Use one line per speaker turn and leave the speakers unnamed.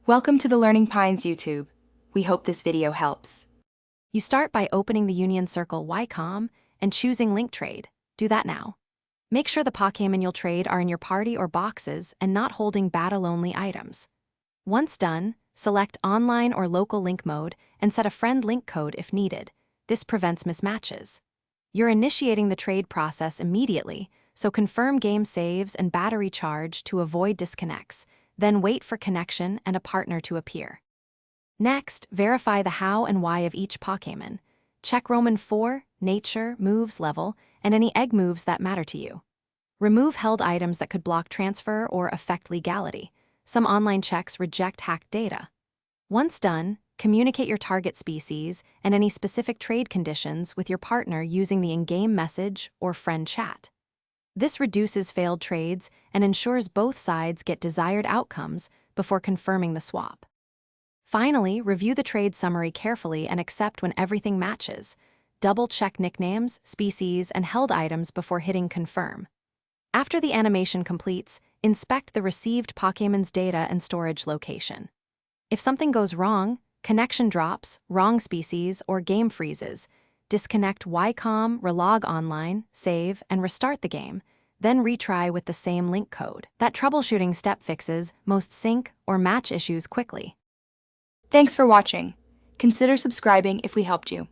Welcome to the Learning Pines YouTube. We hope this video helps.
You start by opening the Union Circle YCOM and choosing Link Trade. Do that now. Make sure the Pokémon you'll trade are in your party or boxes and not holding battle-only items. Once done, select Online or Local Link Mode and set a friend link code if needed. This prevents mismatches. You're initiating the trade process immediately, so confirm game saves and battery charge to avoid disconnects. Then wait for connection and a partner to appear. Next, verify the how and why of each Pokémon. Check Roman 4, Nature, Moves level, and any egg moves that matter to you. Remove held items that could block transfer or affect legality. Some online checks reject hacked data. Once done, communicate your target species and any specific trade conditions with your partner using the in-game message or friend chat. This reduces failed trades and ensures both sides get desired outcomes before confirming the swap. Finally, review the trade summary carefully and accept when everything matches. Double-check nicknames, species, and held items before hitting confirm. After the animation completes, inspect the received Pokémon's data and storage location. If something goes wrong, connection drops, wrong species, or game freezes, disconnect YCOM, relog online, save, and restart the game, then retry with the same link code. That troubleshooting step fixes most sync or match issues quickly.
Thanks for watching. Consider subscribing if we helped you.